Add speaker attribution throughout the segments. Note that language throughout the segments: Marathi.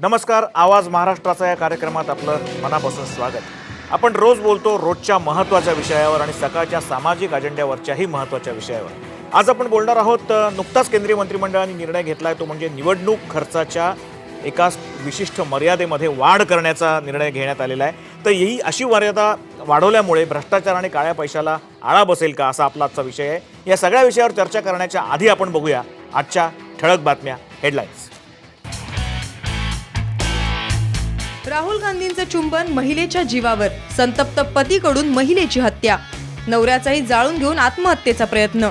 Speaker 1: नमस्कार. आवाज महाराष्ट्राचा या कार्यक्रमात आपलं मनापासून स्वागत. आपण रोज बोलतो रोजच्या महत्त्वाच्या विषयावर आणि सकाळच्या सामाजिक अजेंड्यावरच्याही महत्त्वाच्या विषयावर. आज आपण बोलणार आहोत नुकताच केंद्रीय मंत्रिमंडळाने निर्णय घेतलाय तो म्हणजे निवडणूक खर्चाच्या एका विशिष्ट मर्यादेमध्ये वाढ करण्याचा निर्णय घेण्यात आलेला आहे. तर ही अशी मर्यादा वाढवल्यामुळे भ्रष्टाचार आणि काळ्या पैशाला आळा बसेल का, असा आपला आजचा विषय आहे. या सगळ्या विषयावर चर्चा करण्याच्या आधी आपण बघूया आजच्या ठळक बातम्या, हेडलाईन्स.
Speaker 2: राहुल गांधींचं चुंबन महिलेच्या जीवावर, संतप्त पतीकडून महिलेची हत्या, नवऱ्याचाही जाळून घेऊन आत्महत्येचा प्रयत्न.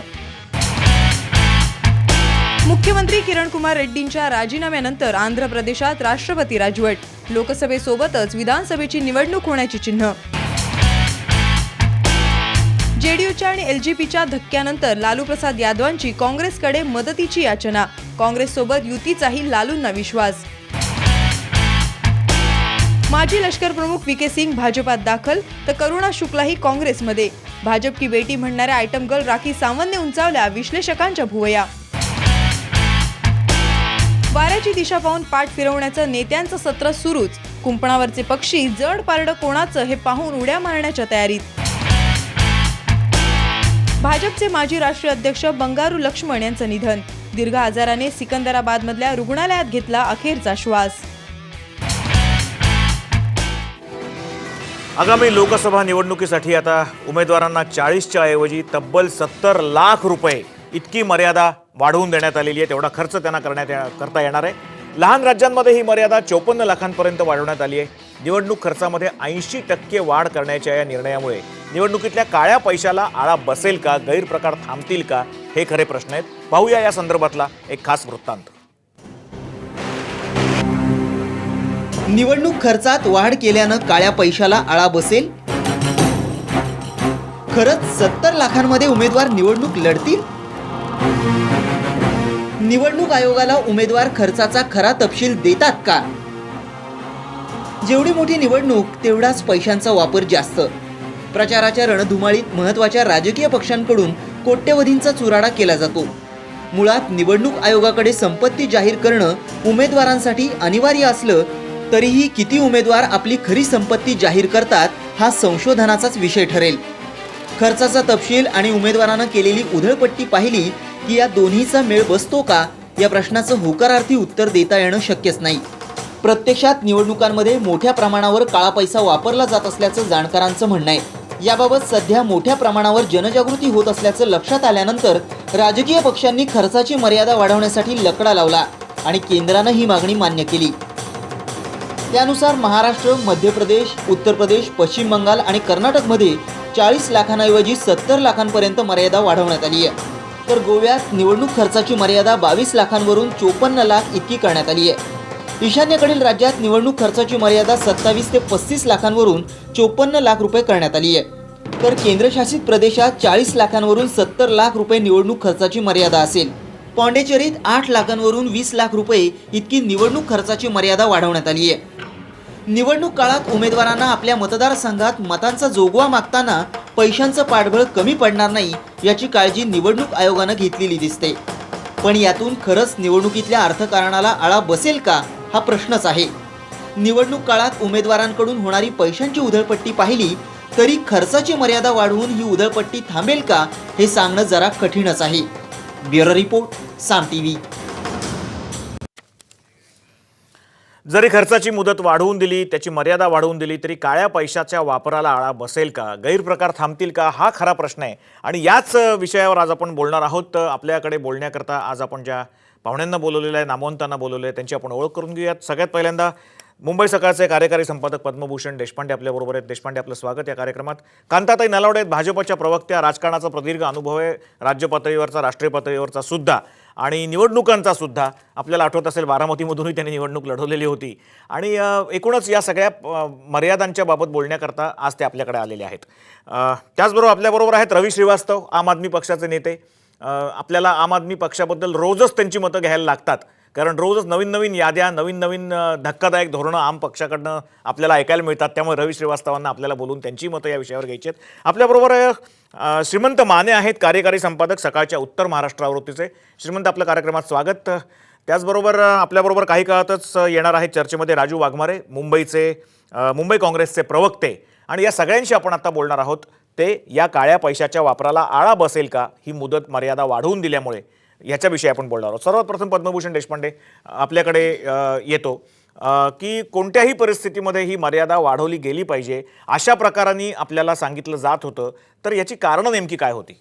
Speaker 2: मुख्यमंत्री किरण कुमार रेड्डींच्या राजीनाम्यानंतर आंध्र प्रदेशात राष्ट्रपती राजवट, लोकसभेसोबतच विधानसभेची निवडणूक होण्याची चिन्ह. जेडीयूच्या आणि एलजेपीच्या धक्क्यानंतर लालू प्रसाद यादवांची काँग्रेसकडे मदतीची याचना, काँग्रेससोबत युतीचाही लालूंना विश्वास. माजी लष्कर प्रमुख वीके सिंग भाजपात दाखल तर करुणा शुक्लाही काँग्रेसमध्ये. भाजप की बेटी म्हणणाऱ्या आयटम गर्ल राखी सावंतने उंचावल्या विश्लेषकांच्या भुवया. वाऱ्याची दिशा पाहून पाठ फिरवण्याचं नेत्यांचं सत्र सुरूच. कुंपणावरचे पक्षी जड पारडं कोणाचं हे पाहून उड्या मारण्याच्या तयारीत. भाजपचे माजी राष्ट्रीय अध्यक्ष बंगारू लक्ष्मण यांचं निधन, दीर्घ आजाराने सिकंदराबादमधल्या रुग्णालयात घेतला अखेरचा श्वास.
Speaker 1: आगामी लोकसभा निवडणुकीसाठी आता उमेदवारांना 40च्या ऐवजी तब्बल 70 लाख रुपये इतकी मर्यादा वाढवून देण्यात आलेली आहे. तेवढा खर्च त्यांना करता येणार आहे. लहान राज्यांमध्ये ही मर्यादा 54 लाखांपर्यंत वाढवण्यात आली आहे. निवडणूक खर्चामध्ये 80% वाढ करण्याच्या या निर्णयामुळे निवडणुकीतल्या काळ्या पैशाला आळा बसेल का, गैरप्रकार थांबतील का, हे खरे प्रश्न आहेत. पाहूया या संदर्भातला एक खास वृत्तांत.
Speaker 3: निवडणूक खर्चात वाढ केल्यानं काळ्या पैशाला आळा बसेल? खरंच 70 लाखांमध्ये उमेदवार निवडणूक लढतील? निवडणूक आयोगाला उमेदवार खर्चाचा खरा तपशील देतात का? जेवढी मोठी निवडणूक तेवढाच पैशांचा वापर जास्त. प्रचाराच्या रणधुमाळीत महत्त्वाच्या राजकीय पक्षांकडून कोट्यवधींचा चुराडा केला जातो. मुळात निवडणूक आयोगाकडे संपत्ती जाहीर करणं उमेदवारांसाठी अनिवार्य असलं तरीही किती उमेदवार आपली खरी संपत्ती जाहीर करतात हा संशोधनाचाच विषय ठरेल. खर्चाचा तपशील आणि उमेदवारानं केलेली उधळपट्टी पाहिली की या दोन्हीचा मेळ बसतो का, या प्रश्नाचं होकारार्थी उत्तर देता येणं शक्यच नाही. प्रत्यक्षात निवडणुकांमध्ये मोठ्या प्रमाणावर काळा पैसा वापरला जात असल्याचं जाणकारांचं म्हणणं आहे. याबाबत सध्या मोठ्या प्रमाणावर जनजागृती होत असल्याचं लक्षात आल्यानंतर राजकीय पक्षांनी खर्चाची मर्यादा वाढवण्यासाठी लकडा लावला आणि केंद्रानं ही मागणी मान्य केली. त्यानुसार महाराष्ट्र, मध्य प्रदेश, उत्तर प्रदेश, पश्चिम बंगाल आणि कर्नाटकमध्ये 40 लाखांऐवजी 70 लाखांपर्यंत मर्यादा वाढवण्यात आली आहे. तर गोव्यात निवडणूक खर्चाची मर्यादा 22 लाखांवरून 54 लाख इतकी करण्यात आली आहे. ईशान्येकडील राज्यात निवडणूक खर्चाची मर्यादा 27 ते 35 लाखांवरून 54 लाख रुपये करण्यात आली आहे. तर केंद्रशासित प्रदेशात 40 लाखांवरून 70 लाख रुपये निवडणूक खर्चाची मर्यादा असेल. पाँडेचेरीत 8 लाखांवरून 20 लाख रुपये इतकी निवडणूक खर्चाची मर्यादा वाढवण्यात आली आहे. निवडणूक काळात उमेदवारांना आपल्या मतदारसंघात मतांचा जोगवा मागताना पैशांचं पाठबळ कमी पडणार नाही याची काळजी निवडणूक आयोगानं घेतलेली दिसते. पण यातून खरंच निवडणुकीतल्या अर्थकारणाला आळा बसेल का हा प्रश्नच आहे. निवडणूक काळात उमेदवारांकडून होणारी पैशांची उधळपट्टी पाहिली तरी खर्चाची मर्यादा वाढवून ही उधळपट्टी थांबेल का हे सांगणं जरा कठीणच आहे. ब्युरो रिपोर्ट, साम टीव्ही.
Speaker 1: जरी खर्चाची मुदत वाढवून दिली, त्याची मर्यादा वाढवून दिली, तरी काळ्या पैशाच्या वापराला आळा बसेल का, गैरप्रकार थांबतील का, हा खरा प्रश्न आहे. आणि याच विषयावर आज आपण बोलणार आहोत. आपल्याकडे बोलण्याकरता आज आपण ज्या पाहुण्यांना बोलवलेलं आहे, नामवंतांना बोलवलं आहे, त्यांची आपण ओळख करून घेऊयात. सगळ्यात पहिल्यांदा मुंबई सकाळचे कार्यकारी संपादक पद्मभूषण देशपांडे आपल्याबरोबर आहेत. देशपांडे, आपलं स्वागत या कार्यक्रमात. कांताताई नलावडे आहेत, भाजपच्या प्रवक्त्या, राजकारणाचा प्रदीर्घ अनुभव आहे, राज्य पातळीवरचा, राष्ट्रीय पातळीवरचा सुद्धा आणि निवडणुकांचा सुद्धा. आपल्याला आठवत असेल बारामतीमधूनही त्यांनी निवडणूक लढवलेली होती. आणि एकूणच या सगळ्या मर्यादांच्या बाबत बोलण्याकरता आज ते आपल्याकडे आलेले आहेत. त्याचबरोबर आपल्याबरोबर आहेत रवी श्रीवास्तव, आम आदमी पक्षाचे नेते. आपल्याला आम आदमी पक्षाबद्दल रोजच त्यांची मतं घ्यायला लागतात, कारण रोजच नवीन नवीन याद्या, नवीन नवीन धक्कादायक धोरणं आम पक्षाकडनं आपल्याला ऐकायला मिळतात. त्यामुळे रवी श्रीवास्तवांना आपल्याला बोलून त्यांची मतं या विषयावर घ्यायची आहेत. आपल्याबरोबर श्रीमंत माने आहेत, कार्यकारी संपादक सकाळच्या उत्तर महाराष्ट्र आवृत्तीचे. श्रीमंत, आपल्या कार्यक्रमात स्वागत. त्याचबरोबर आपल्याबरोबर काही काळातच येणार आहेत चर्चेमध्ये राजू वाघमारे, मुंबई काँग्रेसचे प्रवक्ते, आणि या सगळ्यांशी आपण आता बोलणार आहोत. ते या काळ्या पैशाच्या वापराला आळा बसेल का ही मुदत मर्यादा वाढवून दिल्यामुळे, याच्याविषयी आपण बोलणार आहोत. सर्वात प्रथम पद्मभूषण देशपांडे आपल्याकडे येतो की कोणत्याही परिस्थितीमध्ये ही मर्यादा वाढवली गेली पाहिजे अशा प्रकारांनी आपल्याला सांगितलं जात होतं, तर याची कारणं नेमकी काय होती?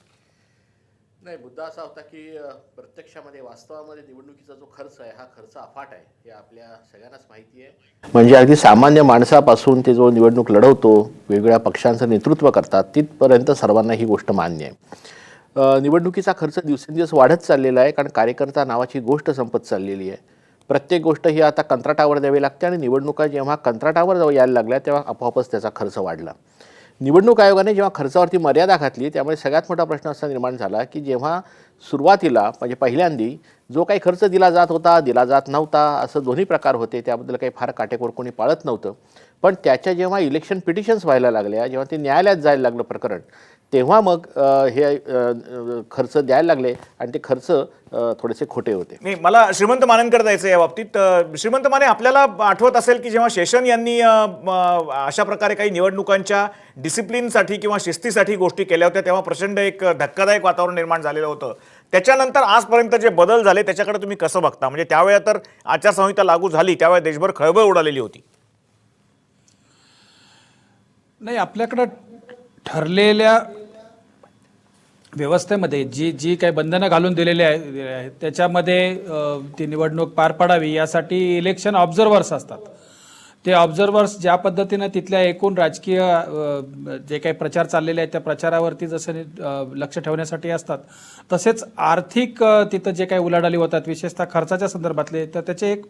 Speaker 4: नाही, मुद्दा असा होता की प्रत्यक्षामध्ये वास्तवामध्ये निवडणुकीचा जो खर्च आहे हा खर्च अफाट आहे हे आपल्या सगळ्यांनाच माहिती आहे. म्हणजे अगदी सामान्य माणसापासून ते जो निवडणूक लढवतो, वेगवेगळ्या पक्षांचं नेतृत्व करतात, तिथपर्यंत सर्वांना ही गोष्ट मान्य आहे. निवडणुकीचा खर्च दिवसेंदिवस वाढत चाललेला आहे, कारण कार्यकर्ता नावाची गोष्ट संपत चाललेली आहे. प्रत्येक गोष्ट ही आता कंत्राटावर द्यावी लागते, आणि निवडणुका जेव्हा कंत्राटावर यायला लागल्या तेव्हा आपोआपच त्याचा खर्च वाढला. निवडणूक आयोगाने जेव्हा खर्चावरती मर्यादा घातली त्यामुळे सगळ्यात मोठा प्रश्न असा निर्माण झाला की जेव्हा सुरुवातीला म्हणजे पहिल्यांदी जो काही खर्च दिला जात होता, दिला जात नव्हता, असं दोन्ही प्रकार होते, त्याबद्दल काही फार काटेकोर कोणी पाळत नव्हतं. पण त्याच्या जेव्हा इलेक्शन पिटिशन्स व्हायला लागल्या, जेव्हा ते न्यायालयात जायला लागलं प्रकरण, तेव्हा मग हे खर्च द्यायला लागले, आणि ते खर्च थोडेसे खोटे होते.
Speaker 1: नाही, मला श्रीमंत मानेंकडे जायचं या बाबतीत. श्रीमंत माने, आपल्याला आठवत असेल की जेव्हा शेषन यांनी अशा प्रकारे काही निवडणुकांच्या डिसिप्लिनसाठी किंवा शिस्तीसाठी गोष्टी केल्या होत्या, तेव्हा प्रचंड एक धक्कादायक वातावरण निर्माण झालेलं होतं. त्याच्यानंतर आजपर्यंत जे बदल झाले त्याच्याकडे तुम्ही कसं बघता? म्हणजे त्यावेळेला तर आचारसंहिता लागू झाली, त्यावेळेला देशभर खळबळ उडालेली होती.
Speaker 5: नाही, आपल्याकडं ठरलेल्या व्यवस्थेमध्ये जी काही बंधनं घालून दिलेली आहेत त्याच्यामध्ये ती निवडणूक पार पाडावी यासाठी इलेक्शन ऑब्झर्वर्स असतात. ते ऑब्झर्वर्स ज्या पद्धतीनं तिथल्या एकूण राजकीय जे काही प्रचार चाललेले आहेत त्या प्रचारावरती जसं लक्ष ठेवण्यासाठी असतात, तसेच आर्थिक तिथं जे काही उलाढाली होतात विशेषतः खर्चाच्या संदर्भातले, तर त्याचे एक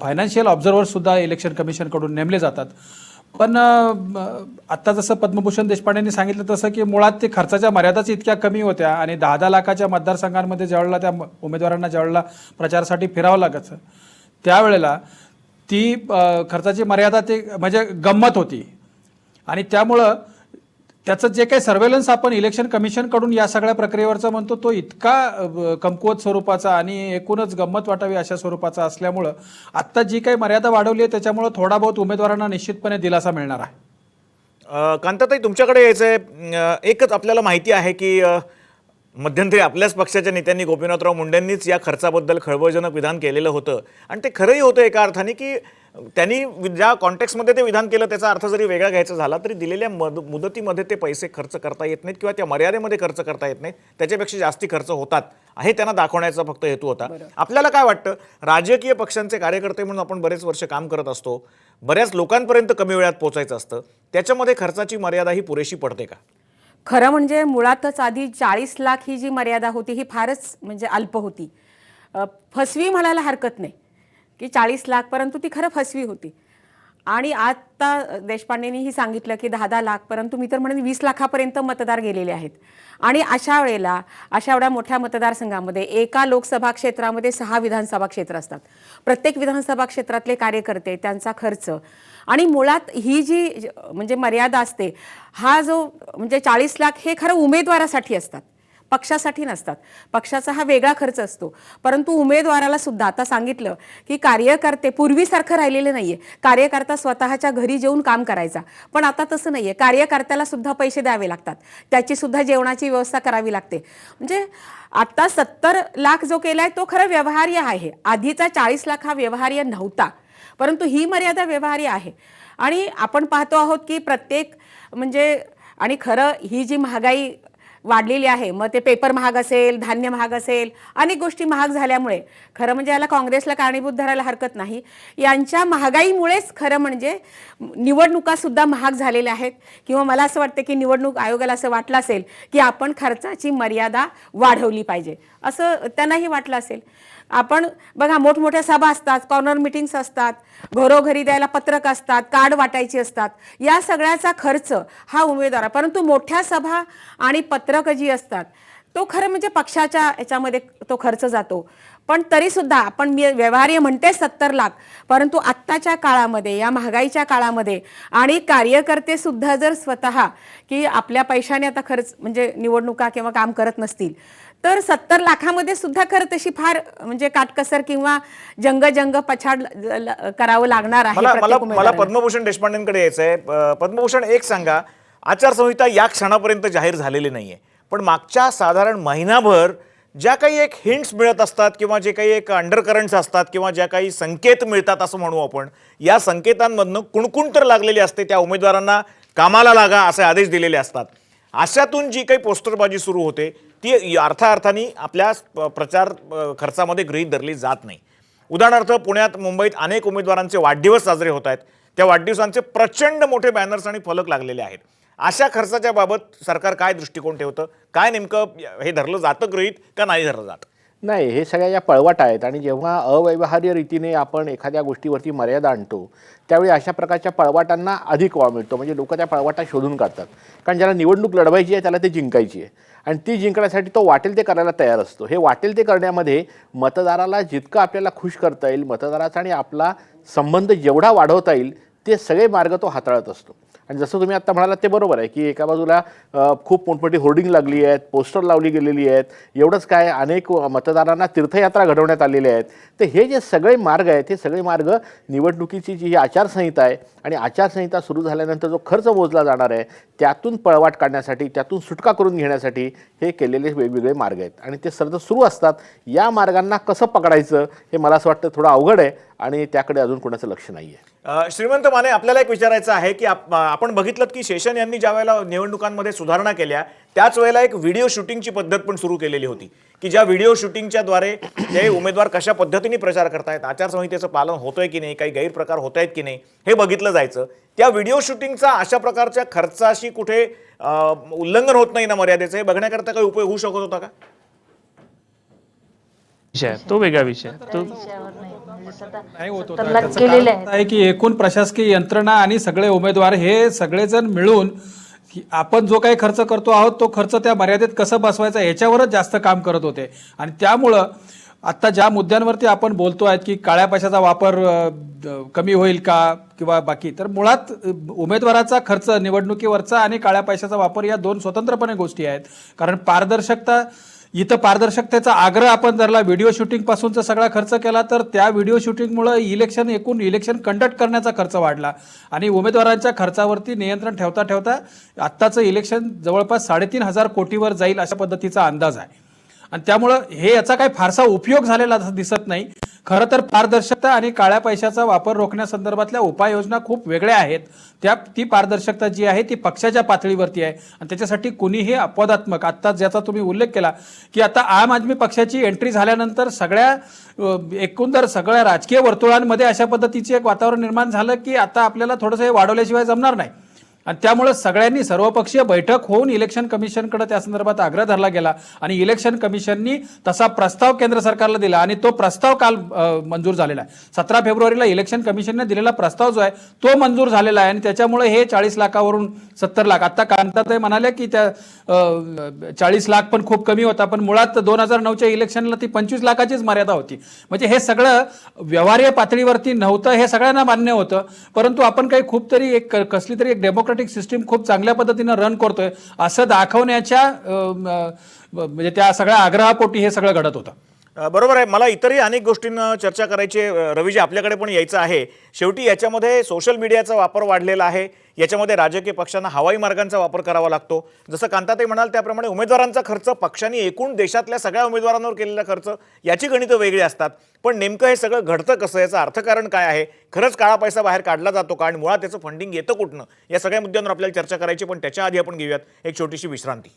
Speaker 5: फायनान्शियल ऑब्झर्वर्ससुद्धा इलेक्शन कमिशनकडून नेमले जातात. पण आत्ता जसं पद्मभूषण देशपांडेंनी सांगितलं तसं की मुळात ते खर्चाच्या मर्यादाच इतक्या कमी होत्या, आणि 10-10 लाखाच्या मतदारसंघांमध्ये ज्यावेळेला त्या उमेदवारांना ज्यावेळेला प्रचारासाठी फिरावं लागायचं त्यावेळेला ती खर्चाची मर्यादा ते म्हणजे गंमत होती. आणि त्यामुळं त्याचं जे काही सर्वेलन्स आपण इलेक्शन कमिशनकडून या सगळ्या प्रक्रियेवरचा म्हणतो तो इतका कमकुवत स्वरूपाचा आणि एकूणच गंमत वाटावी अशा स्वरूपाचा असल्यामुळं आत्ता जी काही मर्यादा वाढवली आहे त्याच्यामुळं थोडा बहुत उमेदवारांना निश्चितपणे दिलासा मिळणार आहे.
Speaker 1: कांताताई, तुमच्याकडे यायचं एकच आपल्याला माहिती आहे की मध्यंतरी आपल्याच पक्षाच्या नेत्यांनी गोपीनाथराव मुंडेंनीच या खर्चाबद्दल खळबळजनक विधान केलेलं होतं, आणि ते खरंही होतं एका अर्थाने की त्यांनी ज्या कॉन्टेक्स्टमध्ये ते विधान केलं त्याचा अर्थ जरी वेगळा घ्यायचा झाला तरी दिलेल्या मुदतीमध्ये ते पैसे खर्च करता येत नाहीत किंवा त्या मर्यादेमध्ये खर्च करता येत नाहीत, त्याच्यापेक्षा जास्ती खर्च होतात हे त्यांना दाखवण्याचा फक्त हेतू होता. आपल्याला काय वाटतं, राजकीय पक्षांचे कार्यकर्ते म्हणून आपण बरेच वर्ष काम करत असतो, बऱ्याच लोकांपर्यंत कमी वेळात पोहोचायचं असतं, त्याच्यामध्ये खर्चाची मर्यादा ही पुरेशी पडते का?
Speaker 6: खरं म्हणजे मुळातच आधी 40 लाख ही जी मर्यादा होती ही फारच म्हणजे अल्प होती. फसवी म्हणायला हरकत नाही की 40 लाख, परंतु ती खरं फसवी होती. आणि आता देशपांडेंनीही सांगितलं की 10-10 लाख, परंतु मी तर म्हणेन 20 लाखापर्यंत मतदार गेलेले आहेत. आणि अशा वेळेला अशा एवढ्या मोठ्या मतदारसंघामध्ये एका लोकसभा क्षेत्रामध्ये 6 विधानसभा क्षेत्र असतात. प्रत्येक विधानसभा क्षेत्रातले कार्यकर्ते, त्यांचा खर्च, आणि मुळात ही जी म्हणजे मर्यादा असते, हा जो म्हणजे 40 लाख हे खरं उमेदवारासाठी असतात, पक्षासाठी नसतात. पक्षाचा हा वेगळा खर्च असतो, परंतु उमेदवाराला सुद्धा आता सांगितलं की कार्यकर्ते पूर्वीसारखं राहिलेले नाहीये. कार्यकर्ता स्वतःच्या घरी जेवून काम करायचा, पण आता तसं नाहीये. कार्यकर्त्याला सुद्धा पैसे द्यावे लागतात, त्याची सुद्धा जेवणाची व्यवस्था करावी लागते. म्हणजे आता 70 लाख जो केलाय तो खरं व्यवहार्य आहे. आधीचा 40 लाख हा व्यवहार्य नव्हता, परंतु ही मर्यादा व्यवहार्य आहे. आणि आपण पाहतो आहोत की प्रत्येक म्हणजे, आणि खरं ही जी महागाई वाढलेली आहे, मग ते पेपर महाग असेल, धान्य महाग असेल, अनेक गोष्टी महाग झाल्यामुळे खरं म्हणजे याला काँग्रेसला कारणीभूत धरायला हरकत नाही. यांच्या महागाईमुळेच खरं म्हणजे निवडणुका सुद्धा महाग झालेल्या आहेत. किंवा मला असं वाटतं की निवडणूक आयोगाला असं वाटलं असेल की आपण खर्चाची मर्यादा वाढवली पाहिजे, असं त्यांनाही वाटलं असेल. आपण बघा, मोठमोठ्या सभा असतात, कॉर्नर मीटिंग्स असतात, घरोघरी द्यायला पत्रक असतात, कार्ड वाटायची असतात, या सगळ्याचा खर्च हा उमेदवार. परंतु मोठ्या सभा आणि पत्रक जी असतात तो खरं म्हणजे पक्षाच्या याच्यामध्ये तो खर्च जातो. पण तरीसुद्धा आपण व्यवहार्य म्हणते 70 लाख, परंतु आत्ताच्या काळामध्ये, या महागाईच्या काळामध्ये, आणि कार्यकर्ते सुद्धा जर स्वतः की आपल्या पैशाने आता खर्च म्हणजे निवडणुका किंवा काम करत नसतील, तर 70 लाखामध्ये सुद्धा खरं तशी फार म्हणजे काटकसर किंवा जंग पछाड करावं लागणार आहे
Speaker 1: मला
Speaker 6: प्रत्येक
Speaker 1: मला मला
Speaker 6: उमेदवाराला.
Speaker 1: पद्मभूषण देशपांडेंकडे यायचंय. पद्मभूषण, एक सांगा, आचारसंहिता या क्षणापर्यंत जाहीर झालेली नाहीये, पण मागच्या साधारण महिनाभर ज्या काही एक हिंट्स मिळत असतात किंवा जे काही एक अंडरकरंट्स असतात किंवा ज्या काही संकेत मिळतात असं म्हणू आपण, या संकेतांमधनं कुणकुण तर लागलेली असते. त्या उमेदवारांना कामाला लागा असे आदेश दिलेले असतात. अशातून जी काही पोस्टरबाजी सुरू होते ती अर्थार्थाने आपल्या प्रचार खर्चामध्ये गृहीत धरली जात नाही. उदाहरणार्थ, पुण्यात मुंबईत अनेक उमेदवारांचे वाढदिवस साजरे होत आहेत. त्या वाढदिवसांचे प्रचंड मोठे बॅनर्स आणि फलक लागलेले आहेत. अशा खर्चाच्या बाबत सरकार काय दृष्टिकोन ठेवतं? काय नेमकं हे धरलं जातं गृहीत का नाही धरलं जात?
Speaker 4: नाही, हे सगळ्या या पळवाट आहेत आणि जेव्हा अव्यवहार्य रीतीने आपण एखाद्या गोष्टीवरती मर्यादा आणतो त्यावेळी अशा प्रकारच्या पळवाटांना अधिक वाव मिळतो. म्हणजे लोक त्या पळवाटा शोधून काढतात, कारण ज्याला निवडणूक लढवायची आहे त्याला ते जिंकायची आहे आणि ती जिंकण्यासाठी तो वाटेल ते करायला तयार असतो. हे वाटेल ते करण्यामध्ये मतदाराला जितकं आपल्याला खुश करता येईल, मतदाराचा आणि आपला संबंध जेवढा वाढवता येईल ते सगळे मार्ग तो हाताळत असतो. आणि जसं तुम्ही आत्ता म्हणालात ते बरोबर आहे की एका बाजूला खूप मोठमोठी होर्डिंग लागली आहेत, पोस्टर लावली गेलेली आहेत, एवढंच काय अनेक मतदारांना तीर्थयात्रा घडवण्यात आलेल्या आहेत. तर हे जे सगळे मार्ग आहेत हे सगळे मार्ग निवडणुकीची जी ही आचारसंहिता आहे आणि आचारसंहिता सुरू झाल्यानंतर जो खर्च मोजला जाणार आहे त्यातून पळवाट काढण्यासाठी, त्यातून सुटका करून घेण्यासाठी हे केलेले वेगवेगळे मार्ग आहेत आणि ते सतत सुरू असतात. या मार्गांना कसं पकडायचं हे मला असं वाटतं थोडं अवघड आहे आणि त्याकडे अजून कोणाचं लक्ष नाही आहे.
Speaker 1: श्रीमंत माने, आपल्याला एक विचारायचं आहे की आपण बघितलं की शेषन यांनी ज्या वेळेला निवडणुकांमध्ये सुधारणा केल्या त्याच वेळेला एक व्हिडिओ शूटिंगची पद्धत पण सुरू केलेली होती की ज्या व्हिडिओ शूटिंगच्या द्वारे ते उमेदवार कशा पद्धतीने प्रचार करतायत, आचारसंहितेचं पालन होतंय की नाही, काही गैरप्रकार होत आहेत की नाही हे बघितलं जायचं. त्या व्हिडिओ शूटिंगचा अशा प्रकारच्या खर्चाशी कुठे उल्लंघन होत नाही ना मर्यादेचं, हे बघण्याकरता काही उपयोग होऊ शकत होता का?
Speaker 7: विषय तो वेगळा विषय तो
Speaker 5: नाही होत होता. त्याचं कारण असं आहे की एकूण प्रशासकीय यंत्रणा आणि सगळे उमेदवार हे सगळेजण मिळून की आपण जो काही खर्च करतो आहोत तो खर्च त्या मर्यादेत कसं बसवायचा याच्यावरच जास्त काम करत होते. आणि त्यामुळं आत्ता ज्या मुद्द्यांवरती आपण बोलतो आहेत की काळ्या पैशाचा वापर कमी होईल का किंवा बाकी, तर मुळात उमेदवाराचा खर्च निवडणुकीवरचा आणि काळ्या पैशाचा वापर या दोन स्वतंत्रपणे गोष्टी आहेत. कारण पारदर्शकतेचा आग्रह आपण धरला, व्हिडिओ शूटिंग पासूनचा सगळा खर्च केला, तर त्या व्हिडिओ शूटिंगमुळे इलेक्शन कंडक्ट करण्याचा खर्च वाढला आणि उमेदवारांच्या खर्चावरती नियंत्रण ठेवता ठेवता आत्ताचं इलेक्शन जवळपास 3,500 कोटीवर जाईल अशा पद्धतीचा अंदाज आहे. आणि त्यामुळं हे याचा काही फारसा उपयोग झालेला दिसत नाही. खरं तर पारदर्शकता आणि काळ्या पैशाचा वापर रोखण्यासंदर्भातल्या उपाययोजना खूप वेगळ्या आहेत. ती पारदर्शकता जी आहे ती पक्षाच्या पातळीवरती आहे आणि त्याच्यासाठी कुणीही अपवादात्मक, आत्ता ज्याचा तुम्ही उल्लेख केला की आता आम आदमी पक्षाची एंट्री झाल्यानंतर एकंदर सगळ्या राजकीय वर्तुळांमध्ये अशा पद्धतीचे एक वातावरण निर्माण झालं की आता आपल्याला थोडंसं हे वाढवल्याशिवाय जमणार नाही. आणि त्यामुळे सगळ्यांनी सर्वपक्षीय बैठक होऊन इलेक्शन कमिशनकडे त्या संदर्भात आग्रह धरला गेला आणि इलेक्शन कमिशननी तसा प्रस्ताव केंद्र सरकारला दिला आणि तो प्रस्ताव काल मंजूर झालेला आहे. 17 फेब्रुवारीला इलेक्शन कमिशनने दिलेला प्रस्ताव जो आहे तो मंजूर झालेला आहे आणि त्याच्यामुळे हे 40 लाखावरून 70 लाख, आता कांताताई म्हणाले की त्या 40 लाख पण खूप कमी होता, पण मुळात 2009च्या इलेक्शनला ती 25 लाखाचीच मर्यादा होती. म्हणजे हे सगळं व्यवहार्य पातळीवरती नव्हतं हे सगळ्यांना मान्य होतं, परंतु आपण काही खूप तरी कसली तरी एक डेमोक्रेटिक सिस्टीम खूप चांगल्या पद्धतीने रन करतोय असं दाखवण्याच्या म्हणजे त्या सगळ्या आग्रहापोटी हे सगळं घडत होतं.
Speaker 1: बरोबर आहे. मला इतरही अनेक गोष्टींना चर्चा करायची आहे. रवीजी, आपल्याकडे पण यायचं आहे. शेवटी याच्यामध्ये सोशल मीडियाचा वापर वाढलेला आहे, याच्यामध्ये राजकीय पक्षांना हवाई मार्गांचा वापर करावा लागतो. जसं कांताताई म्हणाल त्याप्रमाणे उमेदवारांचा खर्च, पक्षांनी एकूण देशातल्या सगळ्या उमेदवारांवर केलेला खर्च, याची गणितं वेगळी असतात. पण नेमकं हे सगळं घडतं कसं, याचं अर्थकारण काय आहे, खरंच काळा पैसा बाहेर काढला जातो का आणि मुळात त्याचं फंडिंग येतं कुठनं, या सगळ्या मुद्द्यांवर आपल्याला चर्चा करायची. पण त्याच्या आधी आपण घेऊयात एक छोटीशी विश्रांती.